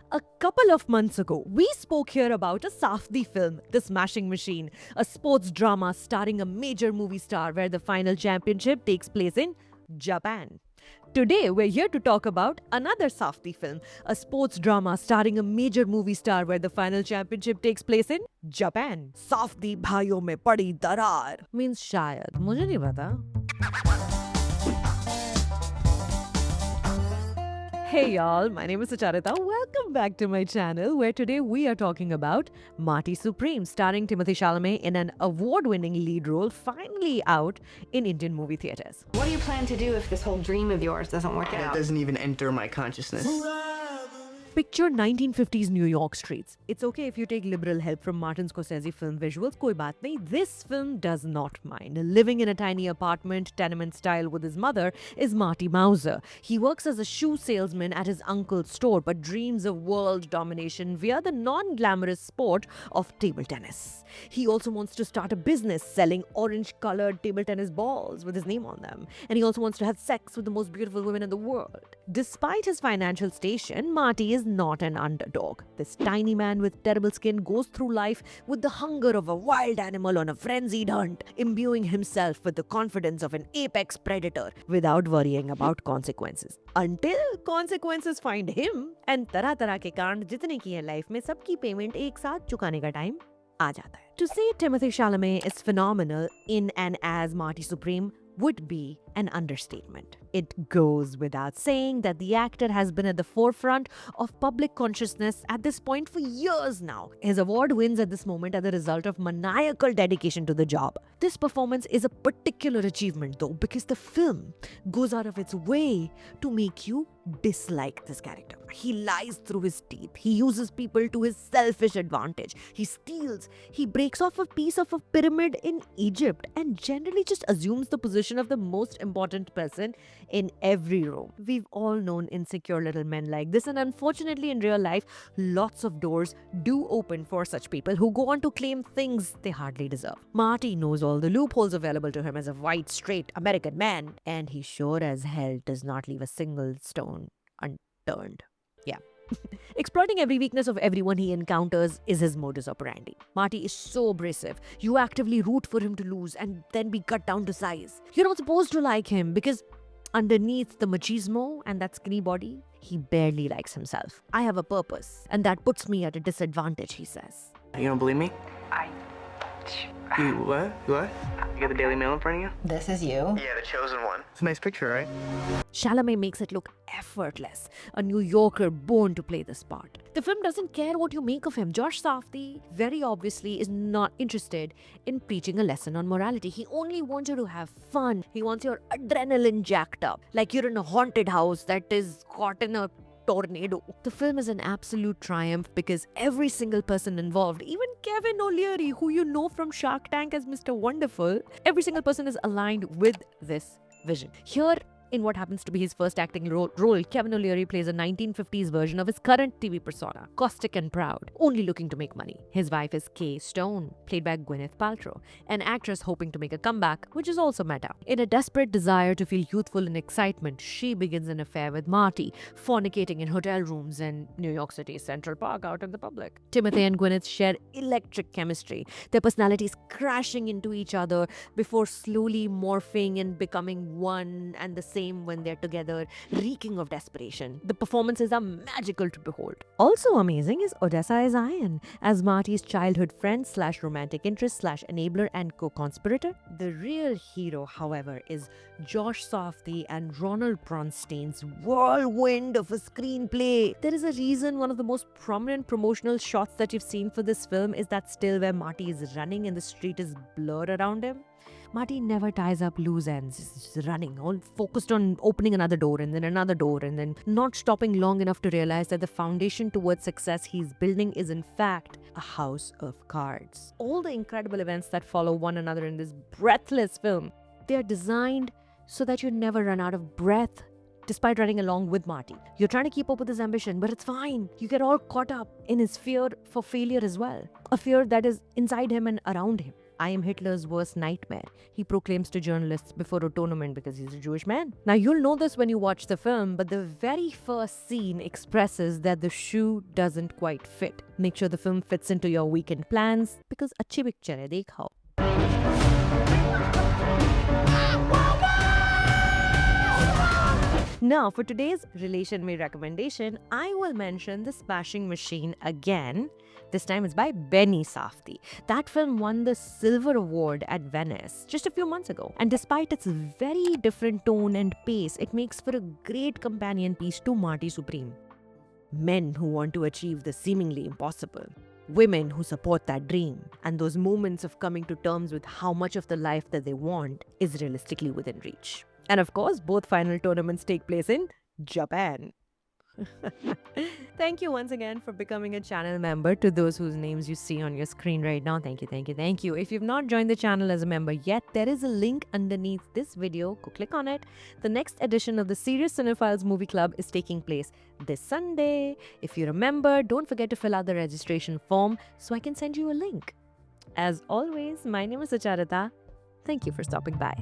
A couple of months ago, we spoke here about a Safdie film, The Smashing Machine, a sports drama starring a major movie star where the final championship takes place in Japan. Today, we're here to talk about another Safdie film, a sports drama starring a major movie star where the final championship takes place in Japan. Safdie भाइयों में पड़ी दरार means शायद मुझे नहीं पता. Hey y'all, my name is Sucharita. Welcome back to my channel where today we are talking about Marty Supreme starring Timothy Chalamet in an award-winning lead role finally out in Indian movie theaters. What do you plan to do if this whole dream of yours doesn't work It out? doesn't even enter my consciousness. Picture 1950s New York streets. It's okay if you take liberal help from Martin Scorsese film visuals, koi baat nahi. This film does not mind. Living in a tiny apartment, tenement style with his mother is Marty Mauser. He works as a shoe salesman at his uncle's store but dreams of world domination via the non-glamorous sport of table tennis. He also wants to start a business selling orange-colored table tennis balls with his name on them. And he also wants to have sex with the most beautiful women in the world. Despite his financial station, Marty is not an underdog. This tiny man with terrible skin goes through life with the hunger of a wild animal on a frenzied hunt, imbuing himself with the confidence of an apex predator without worrying about consequences. Until consequences find him and तरह-तरह के कांड जितने किए life में सबकी payment एक साथ चुकाने का टाइम आ जाता है. To say Timothy Chalamet is phenomenal in and as Marty Supreme would be an understatement. It goes without saying that the actor has been at the forefront of public consciousness at this point for years now. His award wins at this moment are the result of maniacal dedication to the job. This performance is a particular achievement though because the film goes out of its way to make you dislike this character. He lies through his teeth. He uses people to his selfish advantage. He steals. He breaks off a piece of a pyramid in Egypt and generally just assumes the position of the most important person in every room. We've all known insecure little men like this, and unfortunately in real life, lots of doors do open for such people who go on to claim things they hardly deserve. Marty knows all the loopholes available to him as a white, straight American man, and he sure as hell does not leave a single stone unturned. Yeah. Exploiting every weakness of everyone he encounters is his modus operandi. Marty is so abrasive. You actively root for him to lose and then be cut down to size. You're not supposed to like him because underneath the machismo and that skinny body, he barely likes himself. I have a purpose, and that puts me at a disadvantage, he says. You don't believe me? I. You what? You what? You got the Daily Mail in front of you? This is you? Yeah, the chosen one. It's a nice picture, right? Chalamet makes it look effortless, a New Yorker born to play this part. The film doesn't care what you make of him. Josh Safdie, very obviously, is not interested in preaching a lesson on morality. He only wants you to have fun. He wants your adrenaline jacked up, like you're in a haunted house that is caught in a tornado. The film is an absolute triumph because every single person involved, even Kevin O'Leary, who you know from Shark Tank as Mr. Wonderful, every single person is aligned with this vision. Here, in what happens to be his first acting role, Kevin O'Leary plays a 1950s version of his current TV persona, caustic and proud, only looking to make money. His wife is Kay Stone, played by Gwyneth Paltrow, an actress hoping to make a comeback, which is also meta. In a desperate desire to feel youthful and excitement, she begins an affair with Marty, fornicating in hotel rooms in New York City's Central Park out in the public. Timothy and Gwyneth share electric chemistry, their personalities crashing into each other before slowly morphing and becoming one and the same when they're together, reeking of desperation. The performances are magical to behold. Also amazing is Odessa Isaiah as Marty's childhood friend slash romantic interest slash enabler and co-conspirator. The real hero, however, is Josh Safdie and Ronald Bronstein's whirlwind of a screenplay. There is a reason one of the most prominent promotional shots that you've seen for this film is that still where Marty is running and the street is blurred around him. Marty never ties up loose ends. He's just running, all focused on opening another door and then another door and then not stopping long enough to realize that the foundation towards success he's building is in fact a house of cards. All the incredible events that follow one another in this breathless film, they are designed so that you never run out of breath despite running along with Marty. You're trying to keep up with his ambition, but it's fine. You get all caught up in his fear for failure as well. A fear that is inside him and around him. I am Hitler's worst nightmare, he proclaims to journalists before a tournament because he's a Jewish man. Now, you'll know this when you watch the film, but the very first scene expresses that the shoe doesn't quite fit. Make sure the film fits into your weekend plans because अच्छी picture है, देखो. Now, for today's Relation Me recommendation, I will mention The Smashing Machine again. This time it's by Benny Safdie. That film won the Silver Award at Venice just a few months ago. And despite its very different tone and pace, it makes for a great companion piece to Marty Supreme. Men who want to achieve the seemingly impossible. Women who support that dream. And those moments of coming to terms with how much of the life that they want is realistically within reach. And of course, both final tournaments take place in Japan. Thank you once again for becoming a channel member. To those whose names you see on your screen right now, thank you, thank you, thank you. If you've not joined the channel as a member yet, there is a link underneath this video. Go click on it. The next edition of the Serious Cinephiles Movie Club is taking place this Sunday. If you're a member, don't forget to fill out the registration form so I can send you a link. As always, my name is Sucharita. Thank you for stopping by.